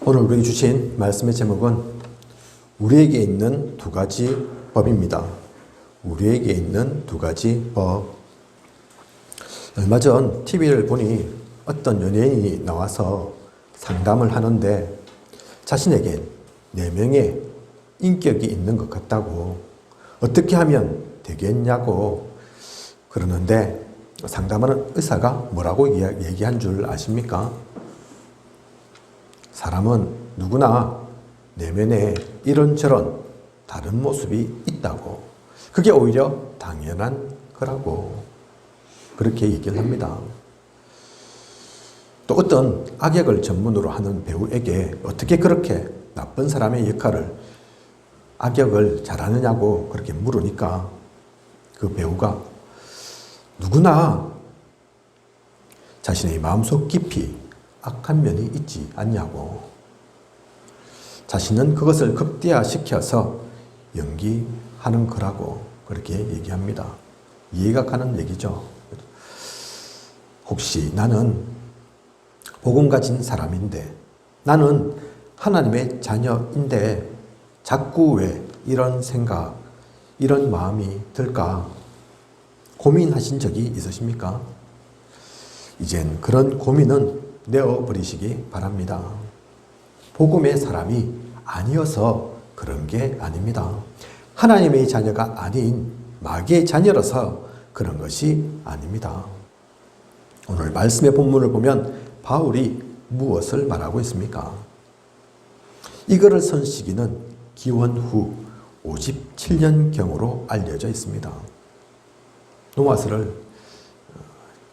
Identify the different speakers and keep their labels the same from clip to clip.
Speaker 1: 오늘 우리에게 주신 말씀의 제목은 우리에게 있는 두 가지 법입니다. 우리에게 있는 두 가지 법. 얼마 전 TV를 보니 어떤 연예인이 나와서 상담을 하는데 자신에겐 4명의 인격이 있는 것 같다고, 어떻게 하면 되겠냐고 그러는데 상담하는 의사가 뭐라고 얘기한 줄 아십니까? 사람은 누구나 내면에 이런저런 다른 모습이 있다고, 그게 오히려 당연한 거라고 그렇게 얘기를 합니다. 또 어떤 악역을 전문으로 하는 배우에게 어떻게 그렇게 나쁜 사람의 역할을, 악역을 잘하느냐고 그렇게 물으니까 그 배우가 누구나 자신의 마음속 깊이 악한 면이 있지 않냐고, 자신은 그것을 극대화시켜서 연기하는 거라고 그렇게 얘기합니다. 이해가 가는 얘기죠. 혹시 나는 복음 가진 사람인데, 나는 하나님의 자녀인데 자꾸 왜 이런 생각, 이런 마음이 들까 고민하신 적이 있으십니까? 이젠 그런 고민은 내어버리시기 바랍니다. 복음의 사람이 아니어서 그런 게 아닙니다. 하나님의 자녀가 아닌 마귀의 자녀라서 그런 것이 아닙니다. 오늘 말씀의 본문을 보면 바울이 무엇을 말하고 있습니까? 이 글을 쓴 시기는 기원 후 57년경으로 알려져 있습니다. 노마스를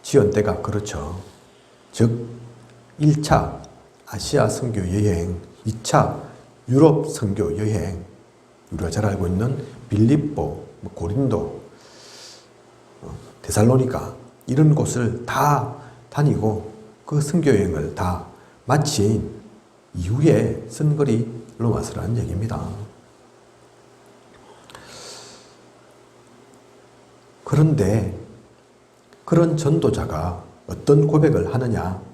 Speaker 1: 지은 때가 그렇죠. 즉 1차 아시아 선교 여행, 2차 유럽 선교 여행, 우리가 잘 알고 있는 빌립보, 고린도, 데살로니가 이런 곳을 다 다니고 그 선교 여행을 다 마친 이후에 쓴 글이 로마서라는 얘기입니다. 그런데 그런 전도자가 어떤 고백을 하느냐?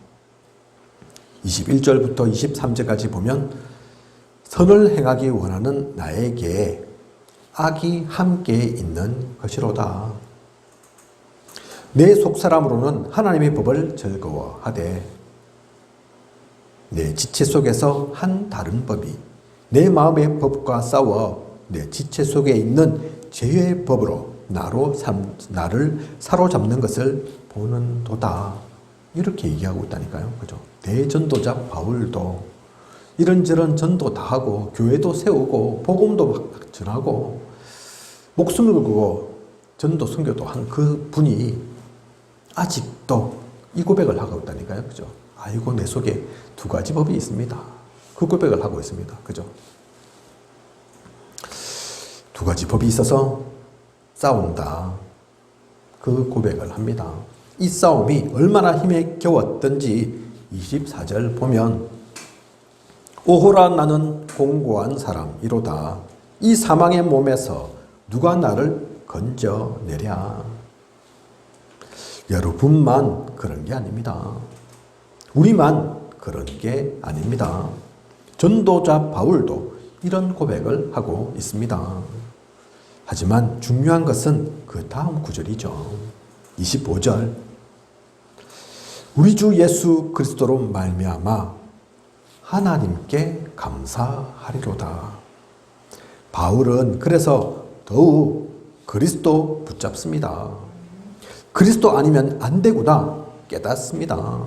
Speaker 1: 21절부터 23절까지 보면 선을 행하기 원하는 나에게 악이 함께 있는 것이로다. 내 속사람으로는 하나님의 법을 즐거워하되 내 지체 속에서 한 다른 법이 내 마음의 법과 싸워 내 지체 속에 있는 죄의 법으로 나를 사로잡는 것을 보는도다. 이렇게 얘기하고 있다니까요. 그죠? 대전도자 바울도 이런저런 전도 다 하고 교회도 세우고 복음도 막 전하고 목숨을 걸고 전도 선교도 한 그 분이 아직도 이 고백을 하고 있다니까요. 그죠? 아이고, 내 속에 두 가지 법이 있습니다. 그 고백을 하고 있습니다. 그죠? 두 가지 법이 있어서 싸운다. 그 고백을 합니다. 이 싸움이 얼마나 힘에 겨웠던지 24절 보면 오호라 나는 공고한 사람이로다. 이 사망의 몸에서 누가 나를 건져내랴. 여러분만 그런 게 아닙니다. 우리만 그런 게 아닙니다. 전도자 바울도 이런 고백을 하고 있습니다. 하지만 중요한 것은 그 다음 구절이죠. 25절. 우리 주 예수 그리스도로 말미암아 하나님께 감사하리로다. 바울은 그래서 더욱 그리스도 붙잡습니다. 그리스도 아니면 안 되구나 깨닫습니다.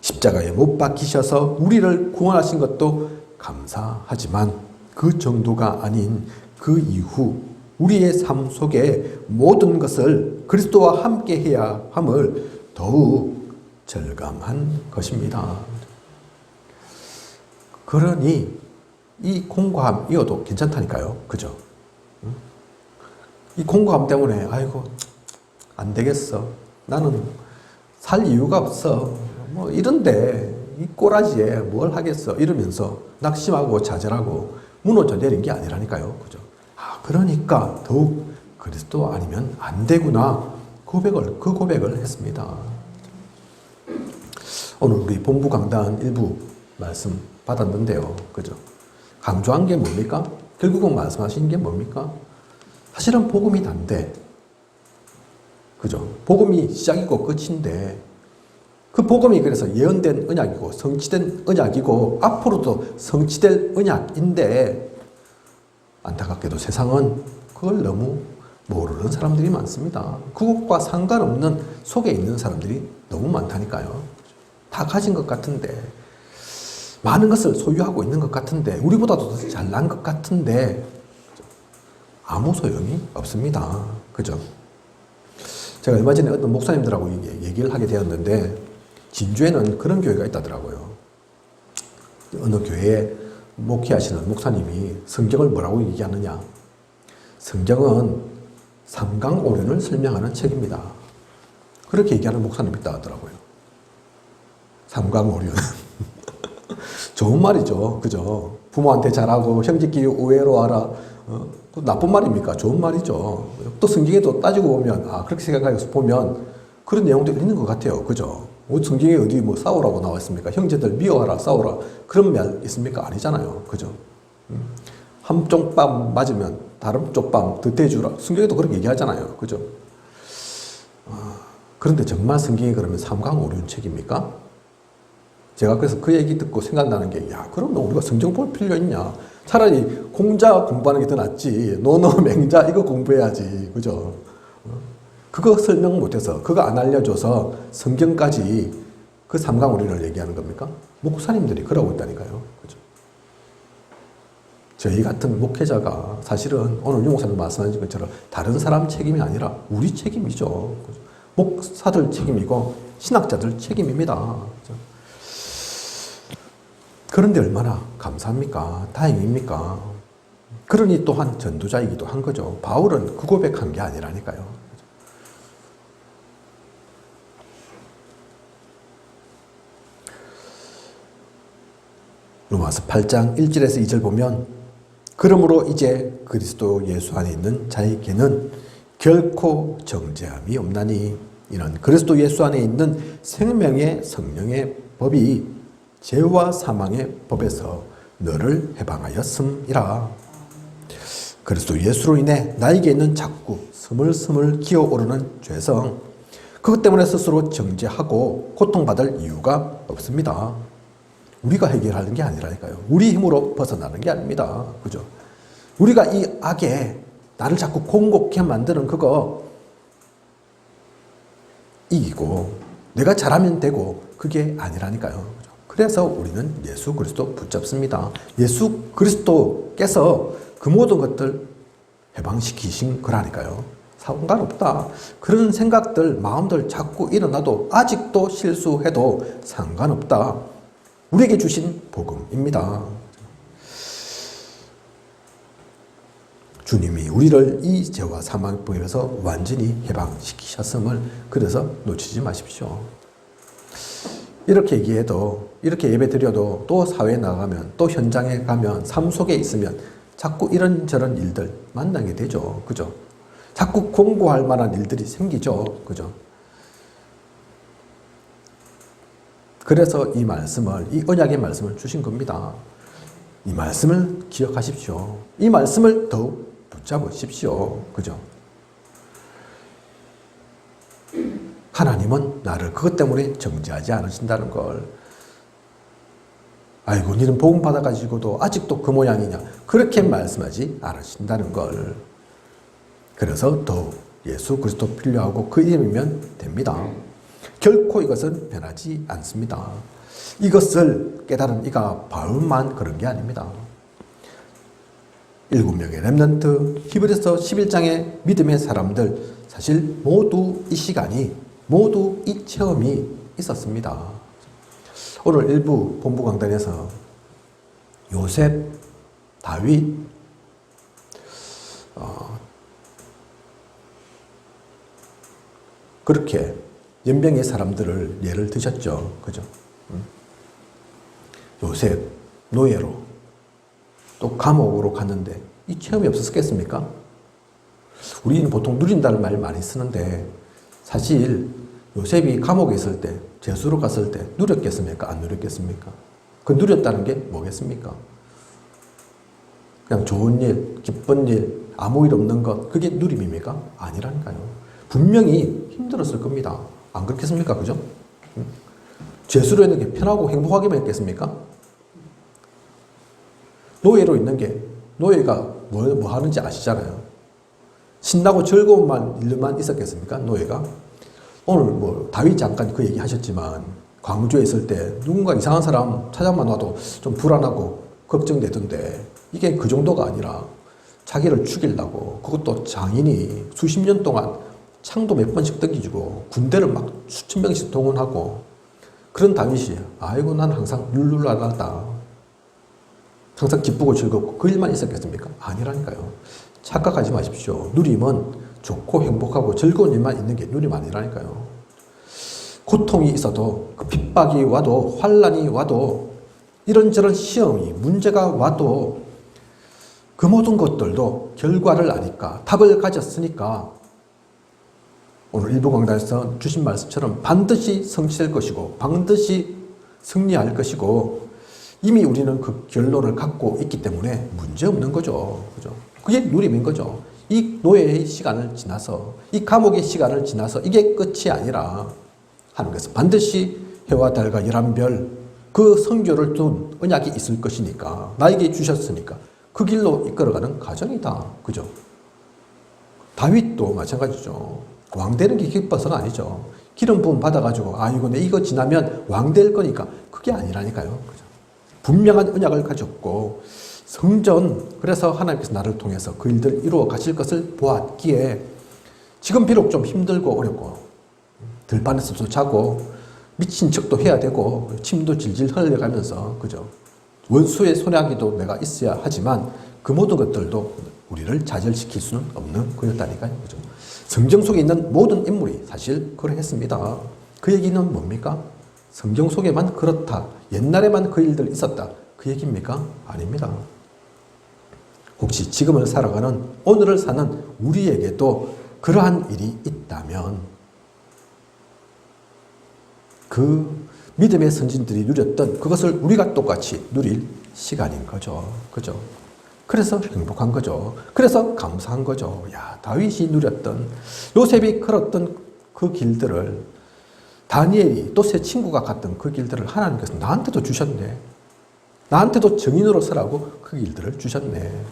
Speaker 1: 십자가에 못 박히셔서 우리를 구원하신 것도 감사하지만 그 정도가 아닌 그 이후 우리의 삶 속에 모든 것을 그리스도와 함께 해야 함을 더욱 절감한 것입니다. 그러니 이 공고함이어도 괜찮다니까요. 그죠? 이 공고함 때문에 아이고 안 되겠어. 나는 살 이유가 없어. 뭐 이런데 이 꼬라지에 뭘 하겠어. 이러면서 낙심하고 좌절하고 무너져 내린 게 아니라니까요. 그죠? 그러니까 더욱 그리스도 아니면 안 되구나. 그 고백을 했습니다. 오늘 우리 본부 강단 일부 말씀 받았는데요. 그죠? 강조한 게 뭡니까? 결국은 말씀하신 게 뭡니까? 사실은 복음이 단데, 그죠? 복음이 시작이고 끝인데, 그 복음이 그래서 예언된 언약이고, 성취된 언약이고, 앞으로도 성취될 언약인데, 안타깝게도 세상은 그걸 너무 모르는 사람들이 많습니다. 그것과 상관없는 속에 있는 사람들이 너무 많다니까요. 다 가진 것 같은데, 많은 것을 소유하고 있는 것 같은데, 우리보다도 더 잘난 것 같은데, 아무 소용이 없습니다. 그죠? 제가 얼마 전에 어떤 목사님들하고 얘기를 하게 되었는데, 진주에는 그런 교회가 있다더라고요. 어느 교회에 목회하시는 목사님이 성경을 뭐라고 얘기하느냐. 성경은 삼강오륜을 설명하는 책입니다. 그렇게 얘기하는 목사님이 있다 하더라고요. 삼강오륜. 좋은 말이죠. 그죠? 부모한테 잘하고 형제끼리 우애로 하라. 나쁜 말입니까? 좋은 말이죠. 또 성경에도 따지고 보면, 그렇게 생각해서 보면 그런 내용도 있는 것 같아요. 그죠? 성경에 어디 뭐 싸우라고 나와 있습니까? 형제들 미워하라, 싸우라. 그런 말 있습니까? 아니잖아요. 그죠? 한쪽 뺨 맞으면 다른 쪽 뺨 덧대주라. 성경에도 그렇게 얘기하잖아요. 그죠? 그런데 정말 성경이 그러면 삼강오륜 책입니까? 제가 그래서 그 얘기 듣고 생각나는 게, 그럼 우리가 성경 볼 필요 있냐? 차라리 공자 공부하는 게 더 낫지. 논어, 맹자 이거 공부해야지. 그죠? 그거 설명 못해서, 그거 안 알려줘서 성경까지 그 삼강오륜을 얘기하는 겁니까? 목사님들이 그러고 있다니까요. 그죠? 저희 같은 목회자가 사실은 오늘 유 목사님 말씀하신 것처럼 다른 사람 책임이 아니라 우리 책임이죠. 그죠? 목사들 책임이고 신학자들 책임입니다. 그죠? 그런데 얼마나 감사합니까? 다행입니까? 그러니 또한 전도자이기도 한 거죠. 바울은 그 고백한 게 아니라니까요. 로마서 8장 1절에서 2절 보면, 그러므로 이제 그리스도 예수 안에 있는 자에게는 결코 정죄함이 없나니 이는 그리스도 예수 안에 있는 생명의 성령의 법이 죄와 사망의 법에서 너를 해방하였음이라. 그리스도 예수로 인해 나에게 있는 자꾸 스물스물 기어오르는 죄성, 그것 때문에 스스로 정죄하고 고통받을 이유가 없습니다. 우리가 해결하는 게 아니라니까요. 우리 힘으로 벗어나는 게 아닙니다. 그죠? 우리가 이 악에 나를 자꾸 공곡해 만드는 그거 이기고 내가 잘하면 되고 그게 아니라니까요. 그죠? 그래서 우리는 예수 그리스도 붙잡습니다. 예수 그리스도께서 그 모든 것들 해방시키신 거라니까요. 상관없다. 그런 생각들, 마음들 자꾸 일어나도 아직도 실수해도 상관없다. 우리에게 주신 복음입니다. 주님이 우리를 이 죄와 사망법에서 완전히 해방시키셨음을 그래서 놓치지 마십시오. 이렇게 얘기해도, 이렇게 예배 드려도 또 사회에 나가면, 또 현장에 가면, 삶 속에 있으면 자꾸 이런저런 일들 만나게 되죠. 그죠? 자꾸 공고할 만한 일들이 생기죠. 그죠? 그래서 이 말씀을, 이 언약의 말씀을 주신 겁니다. 이 말씀을 기억하십시오. 이 말씀을 더욱 붙잡으십시오. 그죠? 하나님은 나를 그것 때문에 정죄하지 않으신다는 걸. 아이고, 니는 복음 받아가지고도 아직도 그 모양이냐. 그렇게 말씀하지 않으신다는 걸. 그래서 더욱 예수 그리스도 필요하고 그 이름이면 됩니다. 결코 이것은 변하지 않습니다. 이것을 깨달은 이가 바울만 그런 게 아닙니다. 7명의 렘넌트, 히브리서 11장의 믿음의 사람들, 사실 모두 이 시간이, 모두 이 체험이 있었습니다. 오늘 일부 본부 강단에서 요셉, 다윗, 그렇게 연병의 사람들을 예를 드셨죠. 그죠? 요셉, 노예로, 또 감옥으로 갔는데 이 체험이 없었겠습니까? 우리는 보통 누린다는 말 많이 쓰는데 사실 요셉이 감옥에 있을 때, 죄수로 갔을 때 누렸겠습니까? 안 누렸겠습니까? 그 누렸다는 게 뭐겠습니까? 그냥 좋은 일, 기쁜 일, 아무 일 없는 것, 그게 누림입니까? 아니라니까요. 분명히 힘들었을 겁니다. 안 그렇겠습니까? 그죠? 죄수로 있는 게 편하고 행복하게만 있겠습니까? 노예로 있는 게, 노예가 뭐 하는지 아시잖아요. 신나고 즐거운 일만 있었겠습니까? 노예가. 오늘 다윗 잠깐 그 얘기 하셨지만, 광주에 있을 때 누군가 이상한 사람 찾아만 와도 좀 불안하고 걱정되던데, 이게 그 정도가 아니라 자기를 죽이려고, 그것도 장인이 수십 년 동안 창도 몇 번씩 던지고 군대를 막 수천 명씩 동원하고, 그런 다윗이 아이고 난 항상 룰루랄라다, 항상 기쁘고 즐겁고 그 일만 있었겠습니까? 아니라니까요. 착각하지 마십시오. 누림은 좋고 행복하고 즐거운 일만 있는 게 누림 아니라니까요. 고통이 있어도, 그 핍박이 와도, 환란이 와도, 이런저런 시험이, 문제가 와도 그 모든 것들도 결과를 아니까, 답을 가졌으니까 오늘 일부 강단에서 주신 말씀처럼 반드시 성취될 것이고 반드시 승리할 것이고, 이미 우리는 그 결론을 갖고 있기 때문에 문제없는 거죠. 그죠? 그게 누림인 거죠. 이 노예의 시간을 지나서, 이 감옥의 시간을 지나서 이게 끝이 아니라 하나님께서 반드시 해와 달과 11별 그 성교를 둔 언약이 있을 것이니까, 나에게 주셨으니까 그 길로 이끌어가는 과정이다. 그죠? 다윗도 마찬가지죠. 왕 되는 게 기뻐서가 아니죠. 기름 부음 받아가지고 이거 내 이거 지나면 왕 될 거니까, 그게 아니라니까요. 그죠? 분명한 언약을 가졌고 성전, 그래서 하나님께서 나를 통해서 그 일들을 이루어 가실 것을 보았기에 지금 비록 좀 힘들고 어렵고 들판에서도 자고 미친 척도 해야 되고 침도 질질 흘려가면서, 그죠? 원수의 손아귀도 내가 있어야 하지만 그 모든 것들도 우리를 좌절시킬 수는 없는 거였다니까요. 그죠? 성경 속에 있는 모든 인물이 사실 그러했습니다. 그 얘기는 뭡니까? 성경 속에만 그렇다, 옛날에만 그 일들이 있었다, 그 얘기입니까? 아닙니다. 혹시 지금을 살아가는, 오늘을 사는 우리에게도 그러한 일이 있다면 그 믿음의 선진들이 누렸던 그것을 우리가 똑같이 누릴 시간인 거죠. 그죠? 그래서 행복한 거죠. 그래서 감사한 거죠. 야, 다윗이 누렸던, 요셉이 걸었던 그 길들을, 다니엘이 또 새 친구가 갔던 그 길들을 하나님께서 나한테도 주셨네. 나한테도 증인으로 서라고 그 길들을 주셨네.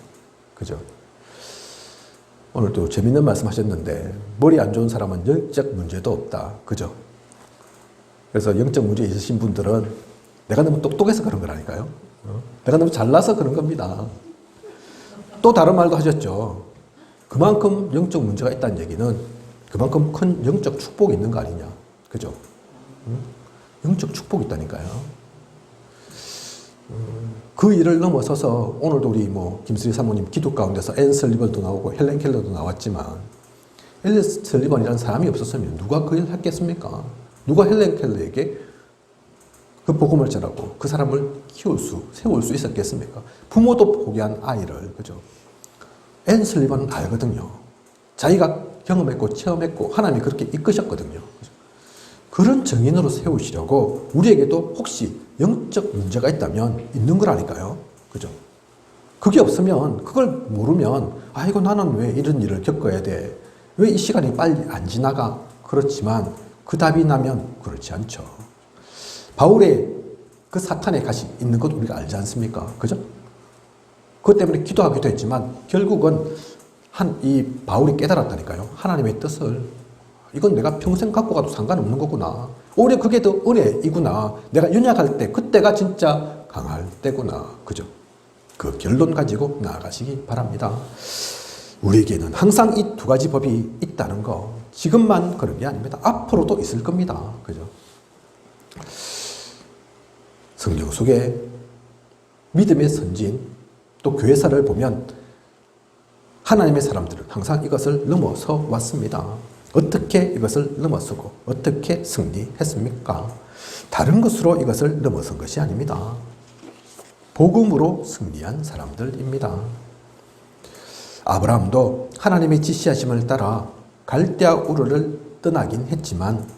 Speaker 1: 그죠? 오늘도 재밌는 말씀 하셨는데, 머리 안 좋은 사람은 영적 문제도 없다. 그죠? 그래서 영적 문제 있으신 분들은 내가 너무 똑똑해서 그런 거라니까요. 내가 너무 잘나서 그런 겁니다. 또 다른 말도 하셨죠. 그만큼 영적 문제가 있다는 얘기는 그만큼 큰 영적 축복이 있는 거 아니냐. 그죠? 영적 축복이 있다니까요. 그 일을 넘어서서 오늘도 우리 김수리 사모님 기도 가운데서 앤 설리번도 나오고 헬렌 켈러도 나왔지만, 앤 설리번이라는 사람이 없었으면 누가 그 일을 했겠습니까? 누가 헬렌 켈러에게 그 복음을 전하고 그 사람을 세울 수 있었겠습니까? 부모도 포기한 아이를, 그죠? 앤 설리번은 알거든요. 자기가 경험했고 체험했고 하나님이 그렇게 이끄셨거든요. 그죠? 그런 증인으로 세우시려고 우리에게도 혹시 영적 문제가 있다면 있는 거라니까요. 그죠? 그게 없으면, 그걸 모르면, 이거 나는 왜 이런 일을 겪어야 돼? 왜 이 시간이 빨리 안 지나가? 그렇지만 그 답이 나면 그렇지 않죠. 바울의 그 사탄의 가시 있는 것 우리가 알지 않습니까? 그죠? 그것 때문에 기도하기도 했지만 결국은 이 바울이 깨달았다니까요. 하나님의 뜻을, 이건 내가 평생 갖고 가도 상관없는 거구나. 오히려 그게 더 은혜이구나. 내가 연약할 때 그때가 진짜 강할 때구나. 그죠? 그 결론 가지고 나아가시기 바랍니다. 우리에게는 항상 이 두 가지 법이 있다는 거, 지금만 그런 게 아닙니다. 앞으로도 있을 겁니다. 그죠? 성경 속에 믿음의 선진, 또 교회사를 보면 하나님의 사람들은 항상 이것을 넘어서 왔습니다. 어떻게 이것을 넘어서고 어떻게 승리했습니까? 다른 것으로 이것을 넘어선 것이 아닙니다. 복음으로 승리한 사람들입니다. 아브라함도 하나님의 지시하심을 따라 갈대아 우르를 떠나긴 했지만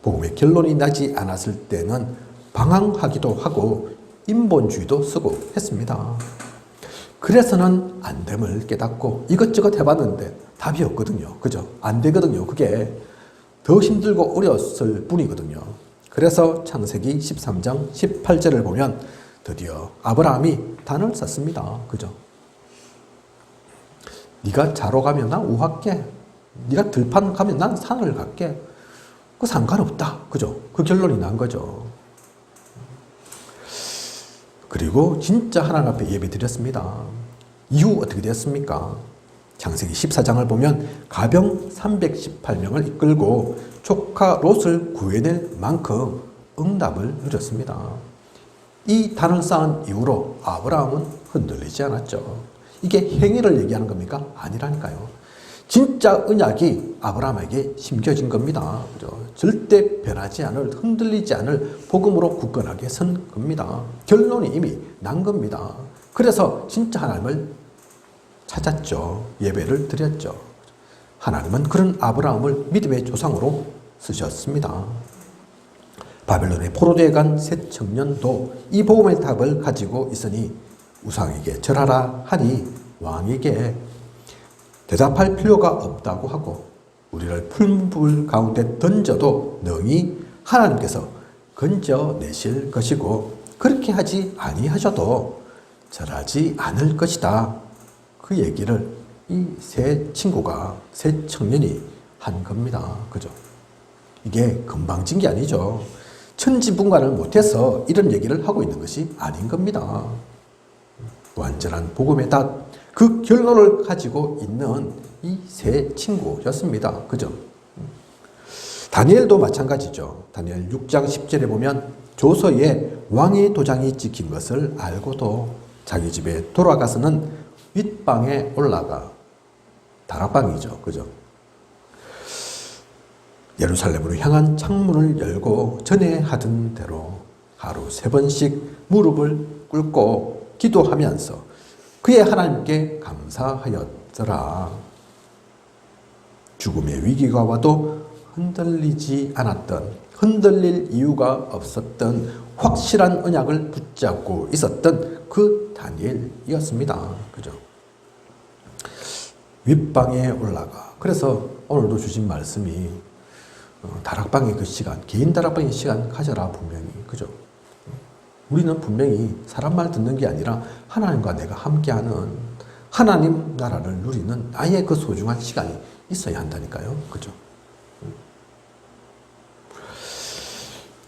Speaker 1: 복음의 결론이 나지 않았을 때는 방황하기도 하고 인본주의도 쓰고 했습니다. 그래서는 안 됨을 깨닫고 이것저것 해봤는데 답이 없거든요. 그죠? 안 되거든요. 그게 더 힘들고 어려웠을 뿐이거든요. 그래서 창세기 13장 18절을 보면 드디어 아브라함이 단을 썼습니다. 그죠? 네가 자로 가면 난 우할게. 네가 들판 가면 난 산을 갈게. 그 상관없다. 그죠? 그 결론이 난 거죠. 그리고 진짜 하나님 앞에 예배 드렸습니다. 이후 어떻게 되었습니까? 창세기 14장을 보면 가병 318명을 이끌고 조카 롯을 구해낼 만큼 응답을 누렸습니다. 이 단을 쌓은 이후로 아브라함은 흔들리지 않았죠. 이게 행위를 얘기하는 겁니까? 아니라니까요. 진짜 언약이 아브라함에게 심겨진 겁니다. 절대 변하지 않을, 흔들리지 않을 복음으로 굳건하게 선 겁니다. 결론이 이미 난 겁니다. 그래서 진짜 하나님을 찾았죠. 예배를 드렸죠. 하나님은 그런 아브라함을 믿음의 조상으로 쓰셨습니다. 바벨론의 포로되어 간 새 청년도 이 복음의 답을 가지고 있으니 우상에게 절하라 하니 왕에게 대답할 필요가 없다고 하고 우리를 풀무불 가운데 던져도 능히 하나님께서 건져내실 것이고 그렇게 하지 아니하셔도 절하지 않을 것이다. 그 얘기를 이 새 친구가, 새 청년이 한 겁니다. 그죠? 이게 금방진 게 아니죠. 천지분간을 못해서 이런 얘기를 하고 있는 것이 아닌 겁니다. 완전한 복음의 닷, 그 결론을 가지고 있는 이 새 친구였습니다. 그죠? 다니엘도 마찬가지죠. 다니엘 6장 10절에 보면 조서에 왕의 도장이 찍힌 것을 알고도 자기 집에 돌아가서는 윗방에 올라가, 다락방이죠. 그죠? 예루살렘으로 향한 창문을 열고 전에 하던 대로 하루 3번씩 무릎을 꿇고 기도하면서 그의 하나님께 감사하였더라. 죽음의 위기가 와도 흔들리지 않았던, 흔들릴 이유가 없었던 확실한 언약을 붙잡고 있었던 그 다니엘이었습니다. 그죠? 윗방에 올라가. 그래서 오늘도 주신 말씀이 다락방의 그 시간, 개인 다락방의 시간 가져라 분명히. 그죠? 우리는 분명히 사람 말 듣는 게 아니라 하나님과 내가 함께하는 하나님 나라를 누리는 나의 그 소중한 시간이 있어야 한다니까요. 그죠?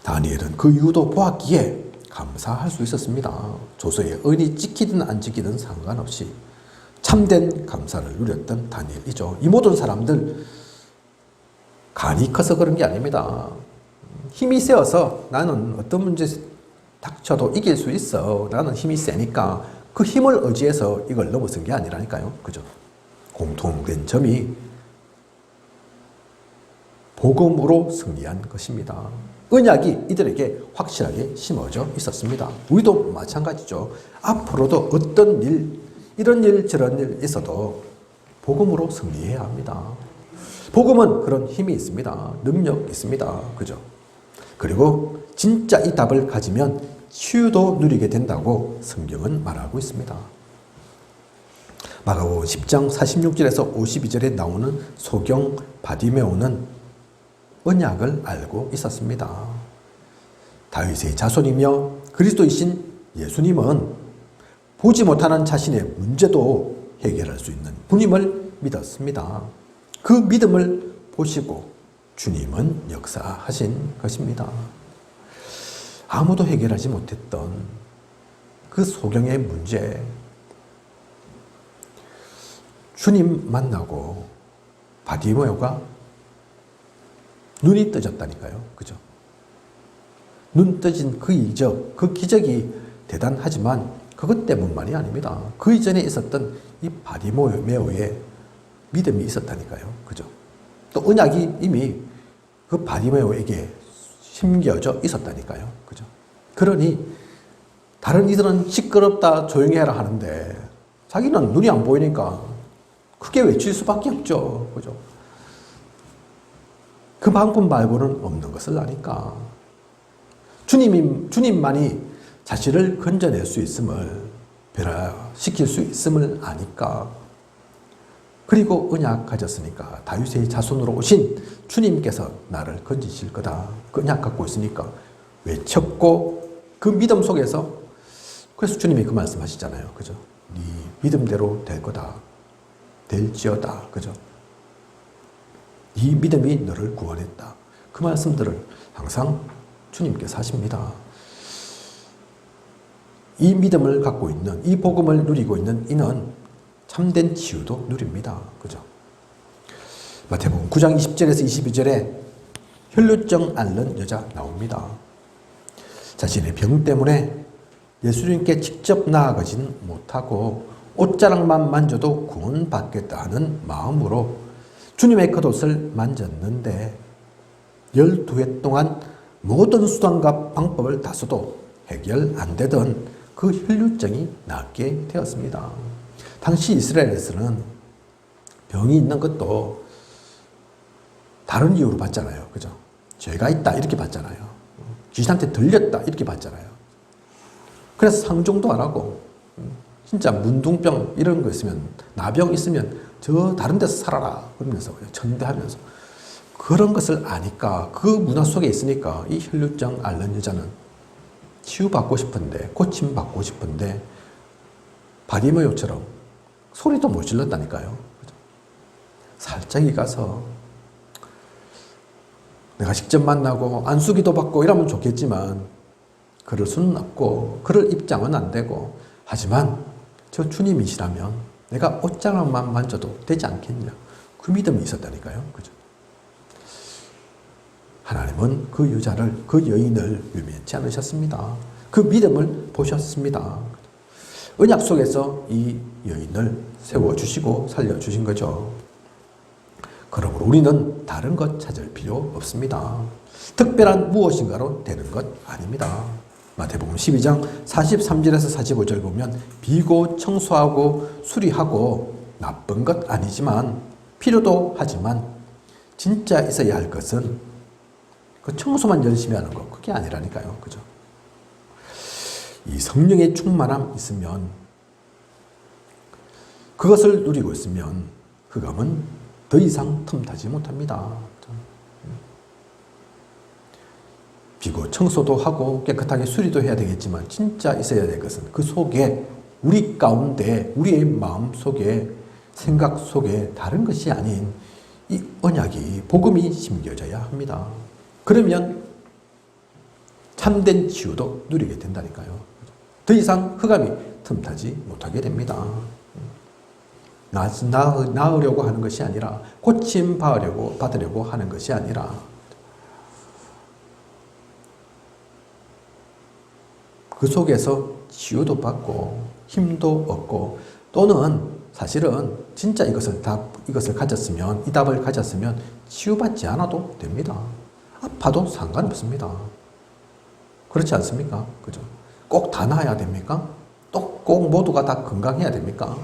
Speaker 1: 다니엘은 그 이유도 보았기에 감사할 수 있었습니다. 조서에 은이 찍히든 안 찍히든 상관없이 참된 감사를 누렸던 다니엘이죠. 이 모든 사람들 간이 커서 그런 게 아닙니다. 힘이 세어서 나는 어떤 문제 닥쳐도 이길 수 있어. 나는 힘이 세니까 그 힘을 의지해서 이걸 넘어선 게 아니라니까요. 그죠? 공통된 점이 복음으로 승리한 것입니다. 언약이 이들에게 확실하게 심어져 있었습니다. 우리도 마찬가지죠. 앞으로도 어떤 일, 이런 일 저런 일 있어도 복음으로 승리해야 합니다. 복음은 그런 힘이 있습니다. 능력 있습니다. 그죠? 그리고 진짜 이 답을 가지면 치유도 누리게 된다고 성경은 말하고 있습니다. 마가복음 10장 46절에서 52절에 나오는 소경 바디메오는 언약을 알고 있었습니다. 다윗의 자손이며 그리스도이신 예수님은 보지 못하는 자신의 문제도 해결할 수 있는 분임을 믿었습니다. 그 믿음을 보시고 주님은 역사하신 것입니다. 아무도 해결하지 못했던 그 소경의 문제, 주님 만나고 바디메오가 눈이 떠졌다니까요. 그죠? 눈 떠진 그 이적, 그 기적이 대단하지만 그것 때문만이 아닙니다. 그 이전에 있었던 이 바디메오의 믿음이 있었다니까요. 그죠? 또 언약이 이미 그 바디메오에게 심겨져 있었다니까요. 그죠? 그러니 다른 이들은 시끄럽다, 조용히 해라 하는데 자기는 눈이 안 보이니까 크게 외칠 수밖에 없죠. 그죠? 그 방법 말고는 없는 것을 아니까. 주님만이 자신을 건져낼 수 있음을, 변화시킬 수 있음을 아니까. 그리고 언약 가졌으니까 다윗의 자손으로 오신 주님께서 나를 건지실 거다. 그 언약 갖고 있으니까 외쳤고 그 믿음 속에서, 그래서 주님이 그 말씀하시잖아요. 그죠? 네 믿음대로 될 거다. 될지어다. 그죠? 네 믿음이 너를 구원했다. 그 말씀들을 항상 주님께서 하십니다. 이 믿음을 갖고 있는, 이 복음을 누리고 있는 이는 참된 치유도 누립니다. 그죠? 마태복음 9장 20절에서 22절에 혈루증 앓는 여자 나옵니다. 자신의 병 때문에 예수님께 직접 나아가지는 못하고 옷자락만 만져도 구원받겠다 하는 마음으로 주님의 겉옷을 만졌는데 12해 동안 모든 수단과 방법을 다 써도 해결 안 되던 그 혈루증이 낫게 되었습니다. 당시 이스라엘에서는 병이 있는 것도 다른 이유로 봤잖아요. 그죠? 죄가 있다 이렇게 봤잖아요. 귀신한테 들렸다 이렇게 봤잖아요. 그래서 상종도 안 하고, 진짜 문둥병 이런 거 있으면, 나병 있으면 저 다른 데서 살아라 그러면서 전대하면서, 그런 것을 아니까, 그 문화 속에 있으니까 이 혈루증 앓는 여자는 치유받고 싶은데, 고침받고 싶은데 바리메오처럼 소리도 못 질렀다니까요. 살짝이 가서 내가 직접 만나고 안수기도 받고 이러면 좋겠지만 그럴 수는 없고 그럴 입장은 안 되고, 하지만 저 주님이시라면 내가 옷장만 만져도 되지 않겠냐. 그 믿음이 있었다니까요. 그죠? 하나님은 그 여자를, 그 여인을 외면치 않으셨습니다. 그 믿음을 보셨습니다. 언약 속에서 이 여인을 세워주시고 살려주신 거죠. 그러므로 우리는 다른 것 찾을 필요 없습니다. 특별한 무엇인가로 되는 것 아닙니다. 마태복음 12장 43절에서 45절 보면 비고 청소하고 수리하고 나쁜 것 아니지만 필요도 하지만 진짜 있어야 할 것은 그 청소만 열심히 하는 것, 그게 아니라니까요. 그죠? 이 성령의 충만함 있으면, 그것을 누리고 있으면 흑암은 더 이상 틈타지 못합니다. 비고 청소도 하고 깨끗하게 수리도 해야 되겠지만 진짜 있어야 될 것은 그 속에, 우리 가운데, 우리의 마음 속에, 생각 속에 다른 것이 아닌 이 언약이, 복음이 심겨져야 합니다. 그러면 참된 치유도 누리게 된다니까요. 더 이상 흑암이 틈타지 못하게 됩니다. 나으려고 하는 것이 아니라, 고침 받으려고 하는 것이 아니라, 그 속에서 치유도 받고 힘도 얻고, 또는 사실은 진짜 이것을 가졌으면, 이 답을 가졌으면 치유받지 않아도 됩니다. 아파도 상관없습니다. 그렇지 않습니까? 그죠? 꼭 다 나아야 됩니까? 또 꼭 모두가 다 건강해야 됩니까?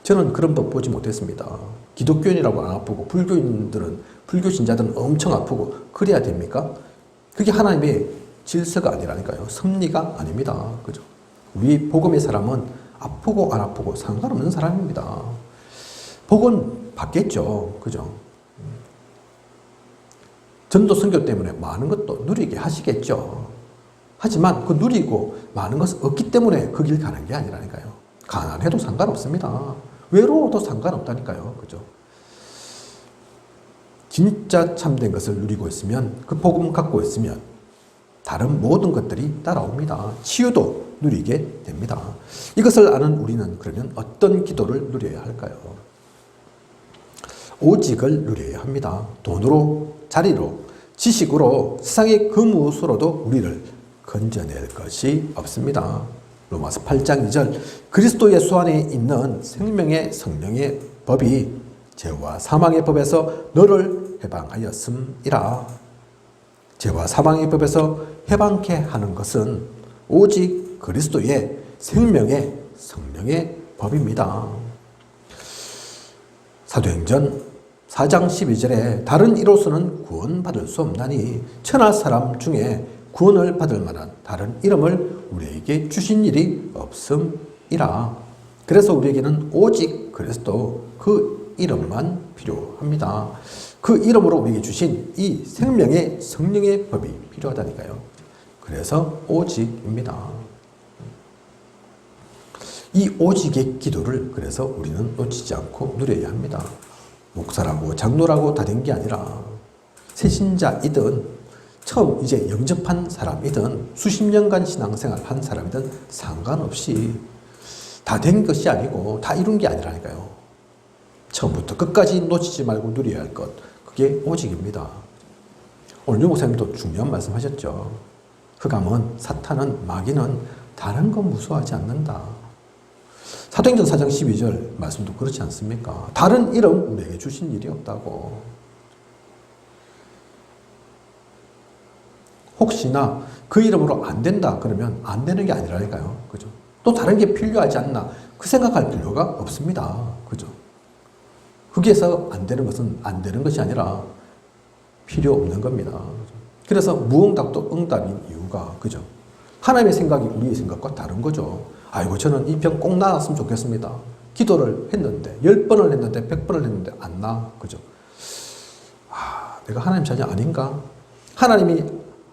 Speaker 1: 저는 그런 법 보지 못했습니다. 기독교인이라고 안 아프고 불교인들은, 불교 신자들은 엄청 아프고 그래야 됩니까? 그게 하나님의 질서가 아니라니까요. 섭리가 아닙니다. 그죠? 우리 복음의 사람은 아프고 안 아프고 상관없는 사람입니다. 복은 받겠죠. 그죠? 전도 선교 때문에 많은 것도 누리게 하시겠죠. 하지만 그 누리고 많은 것을 얻기 때문에 그 길 가는 게 아니라니까요. 가난해도 상관없습니다. 외로워도 상관없다니까요. 그죠? 진짜 참된 것을 누리고 있으면, 그 복음 갖고 있으면 다른 모든 것들이 따라옵니다. 치유도 누리게 됩니다. 이것을 아는 우리는 그러면 어떤 기도를 누려야 할까요? 오직을 누려야 합니다. 돈으로, 자리로, 지식으로, 세상의 그 무엇으로도 우리를 건져낼 것이 없습니다. 로마서 8장 2절, 그리스도 예수 안에 있는 생명의 성령의 법이 죄와 사망의 법에서 너를 해방하였음이라. 죄와 사망의 법에서 해방케 하는 것은 오직 그리스도의 생명의 성령의 법입니다. 사도행전 4장 12절에 다른 이로서는 구원받을 수 없나니 천하 사람 중에 구원을 받을 만한 다른 이름을 우리에게 주신 일이 없음이라. 그래서 우리에게는 오직 그리스도 그 이름만 필요합니다. 그 이름으로 우리에게 주신 이 생명의 성령의 법이 필요하다니까요. 그래서 오직입니다. 이 오직의 기도를 그래서 우리는 놓치지 않고 누려야 합니다. 목사라고 장로라고 다 된 게 아니라 새신자이든 처음 이제 영접한 사람이든 수십 년간 신앙생활 한 사람이든 상관없이 다 된 것이 아니고 다 이룬 게 아니라니까요. 처음부터 끝까지 놓치지 말고 누려야 할 것, 그게 오직입니다. 오늘 유 목사님도 중요한 말씀 하셨죠. 흑암은, 사탄은, 마귀는 다른 건 무서워하지 않는다. 사도행전 4장 12절 말씀도 그렇지 않습니까? 다른 이름 우리에게 주신 일이 없다고. 혹시나 그 이름으로 안 된다 그러면 안 되는 게 아니라니까요. 그죠? 또 다른 게 필요하지 않나? 그 생각할 필요가 없습니다. 그죠? 거기에서 안 되는 것은 안 되는 것이 아니라 필요 없는 겁니다. 그래서 무응답도 응답인 이유가 그죠? 하나님의 생각이 우리의 생각과 다른 거죠. 아이고 저는 이 병 꼭 나았으면 좋겠습니다. 기도를 했는데 10번을 했는데 100번을 했는데 안 나. 그죠? 내가 하나님 자녀 아닌가? 하나님이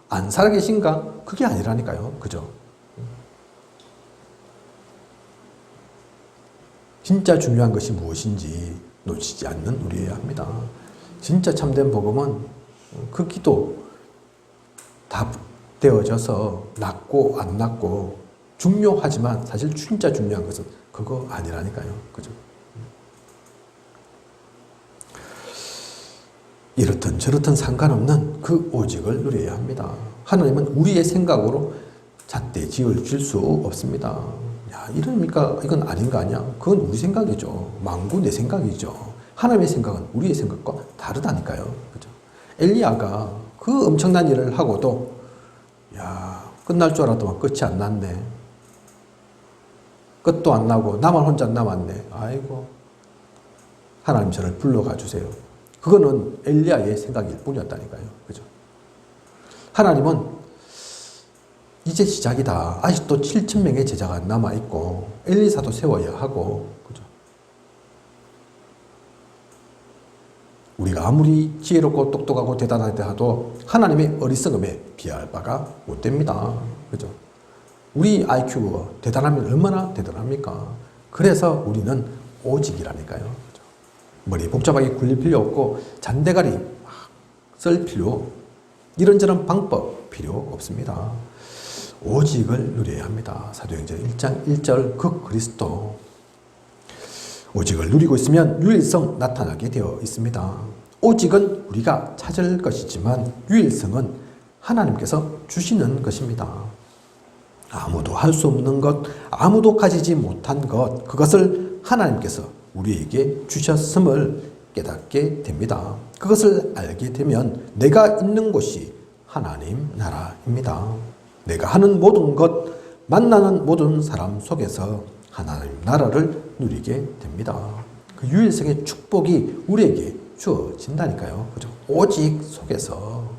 Speaker 1: 안 살아계신가? 그게 아니라니까요. 그죠? 진짜 중요한 것이 무엇인지 놓치지 않는 우리여야 합니다. 진짜 참된 복음은 그 기도 답되어져서 낫고 안 낫고 중요하지만 사실 진짜 중요한 것은 그거 아니라니까요. 그죠? 이렇든 저렇든 상관없는 그 오직을 누려야 합니다. 하나님은 우리의 생각으로 잣대 지을 줄 수 없습니다. 야, 이러니까 이건 아닌 거 아니야? 그건 우리 생각이죠. 망구 내 생각이죠. 하나님의 생각은 우리의 생각과 다르다니까요. 그죠? 엘리야가 그 엄청난 일을 하고도 야, 끝날 줄 알았더만 끝이 안 났네. 끝도 안 나고 나만 혼자 남았네. 아이고, 하나님 저를 불러가 주세요. 그거는 엘리야의 생각일 뿐이었다니까요. 그죠? 하나님은 이제 시작이다. 아직도 7,000명의 제자가 남아있고 엘리사도 세워야 하고, 그죠? 우리가 아무리 지혜롭고 똑똑하고 대단하다 하도 하나님의 어리석음에 비할 바가 못 됩니다. 그죠? 우리 IQ가 대단하면 얼마나 대단합니까? 그래서 우리는 오직이라니까요. 그죠? 머리 복잡하게 굴릴 필요 없고 잔대가리 막 쓸 필요, 이런저런 방법 필요 없습니다. 오직을 누려야 합니다. 사도행전 1장 1절 그 그리스도. 오직을 누리고 있으면 유일성 나타나게 되어 있습니다. 오직은 우리가 찾을 것이지만 유일성은 하나님께서 주시는 것입니다. 아무도 할 수 없는 것, 아무도 가지지 못한 것, 그것을 하나님께서 우리에게 주셨음을 깨닫게 됩니다. 그것을 알게 되면 내가 있는 곳이 하나님 나라입니다. 내가 하는 모든 것, 만나는 모든 사람 속에서 하나님 나라를 누리게 됩니다. 그 유일성의 축복이 우리에게 주어진다니까요. 그죠? 오직 속에서.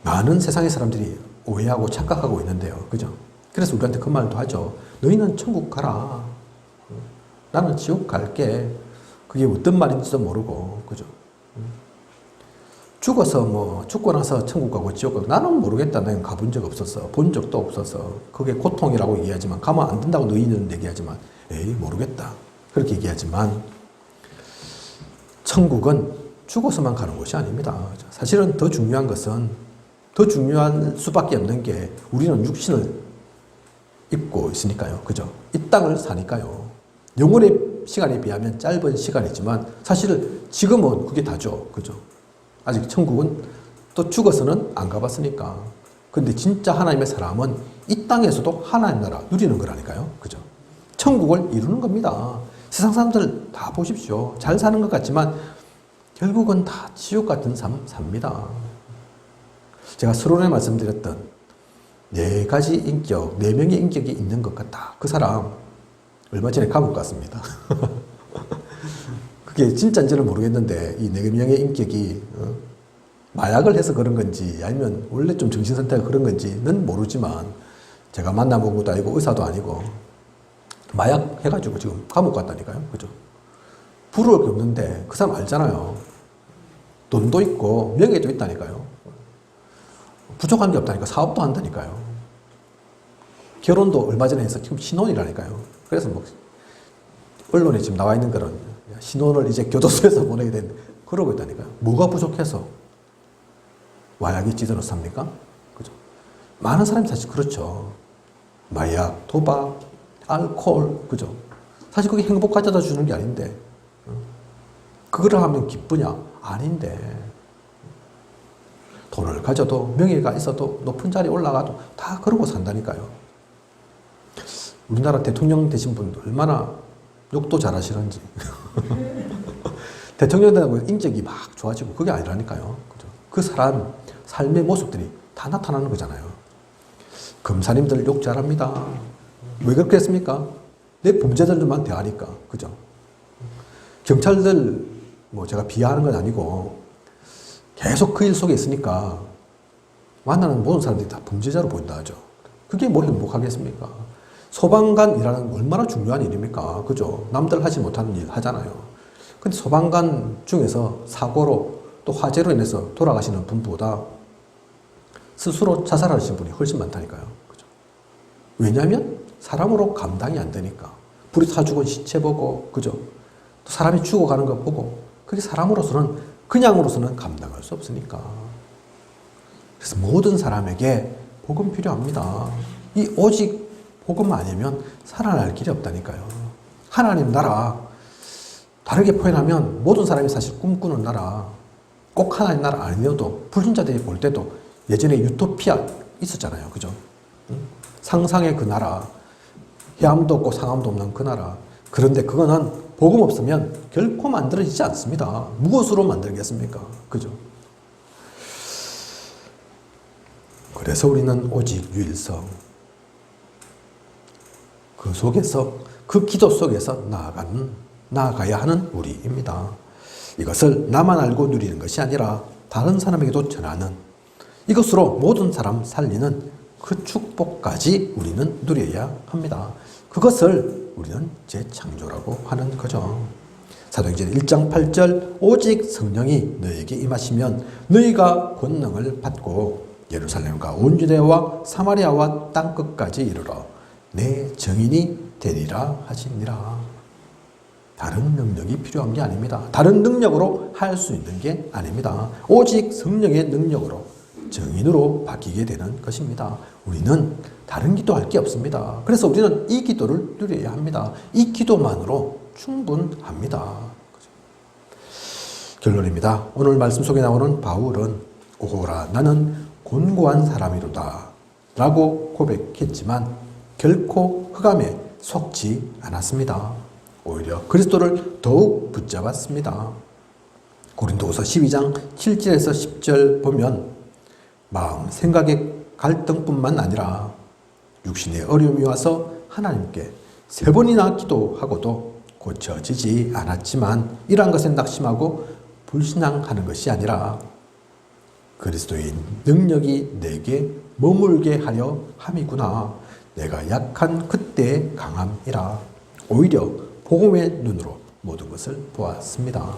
Speaker 1: 많은 세상의 사람들이 오해하고 착각하고 있는데요. 그죠? 그래서 우리한테 그 말도 하죠. 너희는 천국 가라. 나는 지옥 갈게. 그게 어떤 말인지도 모르고, 그죠? 죽어서 죽고 나서 천국 가고 지옥 가고 나는 모르겠다. 나는 가본 적 없었어. 본 적도 없어서. 그게 고통이라고 얘기하지만, 가면 안 된다고 너희는 얘기하지만, 에이, 모르겠다. 그렇게 얘기하지만, 천국은 죽어서만 가는 곳이 아닙니다. 사실은 더 중요한 것은, 더 중요한 수밖에 없는 게 우리는 육신을 입고 있으니까요. 그죠? 이 땅을 사니까요. 영혼의 시간에 비하면 짧은 시간이지만 사실 지금은 그게 다죠. 그죠? 아직 천국은 또 죽어서는 안 가봤으니까. 근데 진짜 하나님의 사람은 이 땅에서도 하나님 나라 누리는 거라니까요. 그죠? 천국을 이루는 겁니다. 세상 사람들 다 보십시오. 잘 사는 것 같지만 결국은 다 지옥 같은 삶 삽니다. 제가 서론에 말씀드렸던 4가지 인격, 4명의 인격이 있는 것 같다. 그 사람 얼마 전에 감옥 갔습니다. 그게 진짜인지는 모르겠는데 이 4명의 인격이 마약을 해서 그런 건지 아니면 원래 좀 정신상태가 그런 건지는 모르지만 제가 만나본 것도 아니고 의사도 아니고 마약 해가지고 지금 감옥 갔다니까요. 그죠? 부러울 게 없는데 그 사람 알잖아요. 돈도 있고 명예도 있다니까요. 부족한 게 없다니까. 사업도 한다니까요. 결혼도 얼마 전에 해서 지금 신혼이라니까요. 그래서 뭐 언론에 지금 나와 있는 그런 신혼을 이제 교도소에서 보내게 된 그러고 있다니까요. 뭐가 부족해서 마약이 찌들어 삽니까? 그죠? 많은 사람이 사실 그렇죠. 마약, 도박, 알코올, 그죠? 사실 그게 행복 가져다 주는 게 아닌데, 그거를 하면 기쁘냐? 아닌데, 돈을 가져도 명예가 있어도 높은 자리에 올라가도 다 그러고 산다니까요. 우리나라 대통령 되신 분들 얼마나 욕도 잘하시는지. 대통령 되고 인적이 막 좋아지고 그게 아니라니까요. 그죠? 그 사람 삶의 모습들이 다 나타나는 거잖아요. 검사님들 욕 잘합니다. 왜 그렇게 했습니까? 내 범죄자들만 대하니까. 그죠? 경찰들, 뭐 제가 비하하는 건 아니고, 계속 그 일 속에 있으니까, 만나는 모든 사람들이 다 범죄자로 보인다 하죠. 그게 뭐 행복하겠습니까? 소방관 일하는 건 얼마나 중요한 일입니까? 그죠? 남들 하지 못하는 일 하잖아요. 근데 소방관 중에서 사고로 또 화재로 인해서 돌아가시는 분보다 스스로 자살하시는 분이 훨씬 많다니까요. 그죠? 왜냐하면 사람으로 감당이 안 되니까. 불이 타 죽은 시체 보고, 그죠? 또 사람이 죽어가는 거 보고, 그게 사람으로서는, 그냥으로서는 감당할 수 없으니까. 그래서 모든 사람에게 복음 필요합니다. 이 오직 복음 아니면 살아날 길이 없다니까요. 하나님 나라, 다르게 표현하면 모든 사람이 사실 꿈꾸는 나라, 꼭 하나님 나라 아니어도 불신자들이 볼 때도 예전에 유토피아 있었잖아요. 그죠? 상상의 그 나라, 해암도 없고 상암도 없는 그 나라. 그런데 그거는 복음 없으면 결코 만들어지지 않습니다. 무엇으로 만들겠습니까? 그죠? 그래서 우리는 오직 유일성, 그 속에서, 그 기도 속에서 나아가야 하는 우리입니다. 이것을 나만 알고 누리는 것이 아니라 다른 사람에게도 전하는, 이것으로 모든 사람 살리는 그 축복까지 우리는 누려야 합니다. 그것을 우리는 재창조라고 하는 거죠. 사도행전 1장 8절 오직 성령이 너에게 임하시면 너희가 권능을 받고 예루살렘과 온 유대와 사마리아와 땅끝까지 이르러 내 증인이 되리라 하시니라. 다른 능력이 필요한 게 아닙니다. 다른 능력으로 할 수 있는 게 아닙니다. 오직 성령의 능력으로 증인으로 바뀌게 되는 것입니다. 우리는 다른 기도할 게 없습니다. 그래서 우리는 이 기도를 누려야 합니다. 이 기도만으로 충분합니다. 결론입니다. 오늘 말씀 속에 나오는 바울은 오호라 나는 곤고한 사람이로다 라고 고백했지만 결코 흑암에 속지 않았습니다. 오히려 그리스도를 더욱 붙잡았습니다. 고린도후서 12장 7절에서 10절 보면 마음, 생각의 갈등뿐만 아니라 육신의 어려움이 와서 하나님께 3번이나 기도하고도 고쳐지지 않았지만 이러한 것에 낙심하고 불신앙하는 것이 아니라 그리스도의 능력이 내게 머물게 하려 함이구나. 내가 약한 그때의 강함이라. 오히려 복음의 눈으로 모든 것을 보았습니다.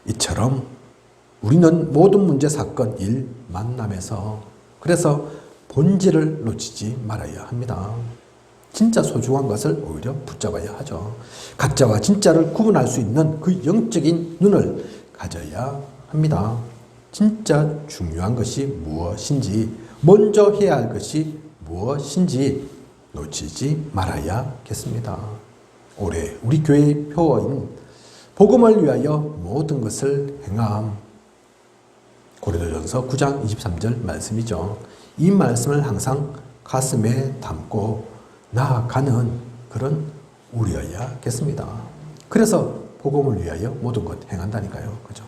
Speaker 1: 이처럼 우리는 모든 문제, 사건, 일, 만남에서 그래서 본질을 놓치지 말아야 합니다. 진짜 소중한 것을 오히려 붙잡아야 하죠. 가짜와 진짜를 구분할 수 있는 그 영적인 눈을 가져야 합니다. 진짜 중요한 것이 무엇인지, 먼저 해야 할 것이 무엇인지 놓치지 말아야겠습니다. 올해 우리 교회의 표어인 복음을 위하여 모든 것을 행함. 고린도전서 9장 23절 말씀이죠. 이 말씀을 항상 가슴에 담고 나아가는 그런 우리여야겠습니다. 그래서 복음을 위하여 모든 것 행한다니까요. 그죠?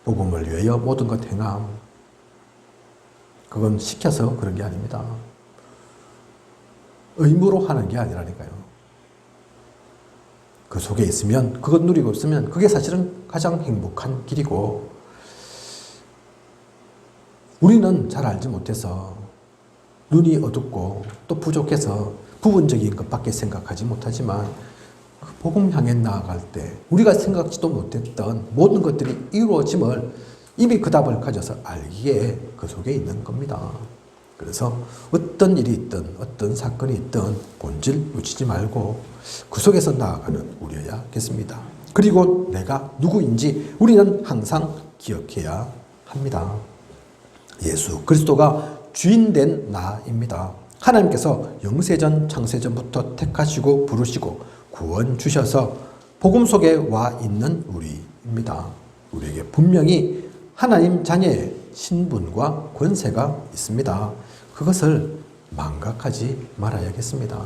Speaker 1: 복음을 위하여 모든 것 행함. 그건 시켜서 그런 게 아닙니다. 의무로 하는 게 아니라니까요. 그 속에 있으면, 그것 누리고 있으면 그게 사실은 가장 행복한 길이고, 우리는 잘 알지 못해서 눈이 어둡고 또 부족해서 부분적인 것밖에 생각하지 못하지만, 그 복음 향해 나아갈 때 우리가 생각지도 못했던 모든 것들이 이루어짐을 이미 그 답을 가져서 알기에 그 속에 있는 겁니다. 그래서 어떤 일이 있든 어떤 사건이 있든 본질 놓치지 말고 그 속에서 나아가는 우리여야겠습니다. 그리고 내가 누구인지 우리는 항상 기억해야 합니다. 예수 그리스도가 주인된 나입니다. 하나님께서 영세전 창세전부터 택하시고 부르시고 구원 주셔서 복음 속에 와 있는 우리입니다. 우리에게 분명히 하나님 자녀의 신분과 권세가 있습니다. 그것을 망각하지 말아야겠습니다.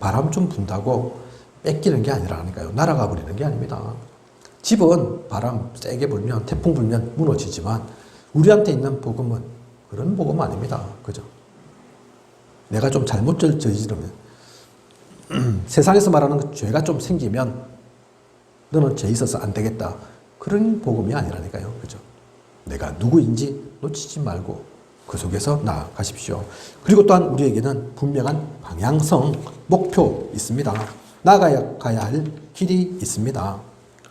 Speaker 1: 바람 좀 분다고 뺏기는 게 아니라니까요. 날아가 버리는 게 아닙니다. 집은 바람 세게 불면, 태풍 불면 무너지지만 우리한테 있는 복음은 그런 복음 아닙니다. 그죠? 내가 좀 잘못 저지르면, 세상에서 말하는 그 죄가 좀 생기면 너는 죄 있어서 안 되겠다, 그런 복음이 아니라니까요. 그죠? 내가 누구인지 놓치지 말고 그 속에서 나아가십시오. 그리고 또한 우리에게는 분명한 방향성, 목표 있습니다. 나아가야 할 길이 있습니다.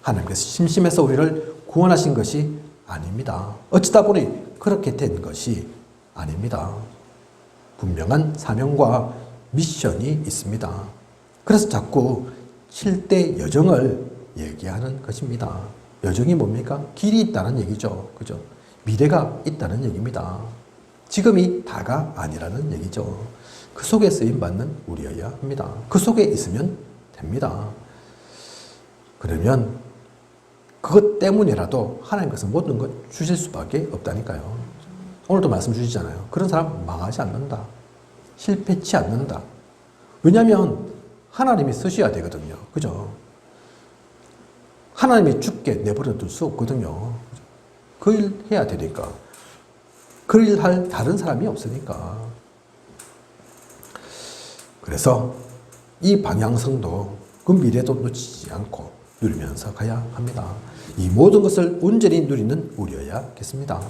Speaker 1: 하나님께서 심심해서 우리를 구원하신 것이 아닙니다. 어쩌다 보니 그렇게 된 것이 아닙니다. 분명한 사명과 미션이 있습니다. 그래서 자꾸 7대 여정을 얘기하는 것입니다. 여정이 뭡니까? 길이 있다는 얘기죠. 그죠? 미래가 있다는 얘기입니다. 지금이 다가 아니라는 얘기죠. 그 속에 쓰임받는 우리여야 합니다. 그 속에 있으면 됩니다. 그러면 그것 때문이라도 하나님께서 모든 것 주실 수밖에 없다니까요. 오늘도 말씀 주시잖아요. 그런 사람 망하지 않는다. 실패치 않는다. 왜냐하면 하나님이 쓰셔야 되거든요. 그죠? 하나님이 죽게 내버려 둘 수 없거든요. 그 일 해야 되니까. 그 일 할 다른 사람이 없으니까. 그래서 이 방향성도 그 미래도 놓치지 않고 누리면서 가야 합니다. 이 모든 것을 온전히 누리는 우리여야겠습니다.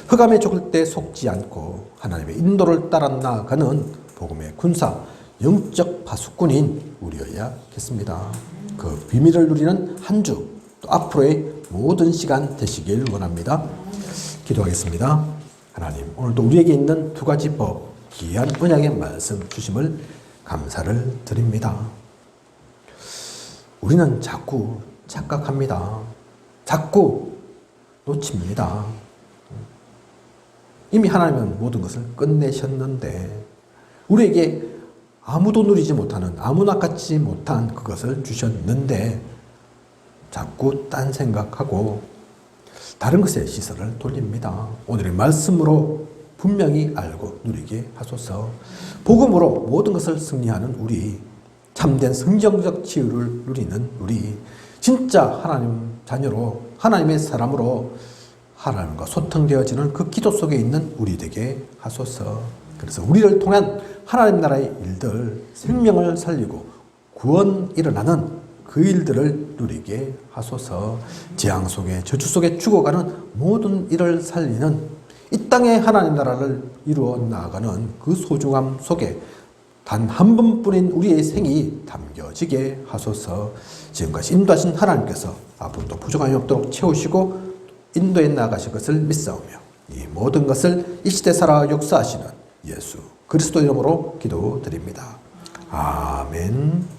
Speaker 1: 흑암에 죽을 때 속지 않고 하나님의 인도를 따라 나아가는 복음의 군사, 영적 파수꾼인 우리여야겠습니다. 그 비밀을 누리는 한 주, 또 앞으로의 모든 시간 되시길 원합니다. 기도하겠습니다. 하나님, 오늘도 우리에게 있는 두 가지 법, 귀한 언약의 말씀 주심을 감사를 드립니다. 우리는 자꾸 착각합니다. 자꾸 놓칩니다. 이미 하나님은 모든 것을 끝내셨는데 우리에게 아무도 누리지 못하는, 아무나 갖지 못한 그것을 주셨는데 자꾸 딴 생각하고 다른 것에 시선을 돌립니다. 오늘의 말씀으로 분명히 알고 누리게 하소서. 복음으로 모든 것을 승리하는 우리, 참된 성경적 치유를 누리는 우리, 진짜 하나님 자녀로, 하나님의 사람으로 하나님과 소통되어지는 그 기도 속에 있는 우리 되게 하소서. 그래서 우리를 통한 하나님 나라의 일들, 생명을 살리고 구원 일어나는 그 일들을 누리게 하소서. 재앙 속에, 저주 속에 죽어가는 모든 일을 살리는 이 땅의 하나님 나라를 이루어 나아가는 그 소중함 속에 단 한 번뿐인 우리의 생이 담겨지게 하소서. 지금까지 인도하신 하나님께서 앞으로도 부족함이 없도록 채우시고 인도에 나아가실 것을 믿사오며 이 모든 것을 이 시대 살아 역사하시는 예수 그리스도 이름으로 기도드립니다. 아멘.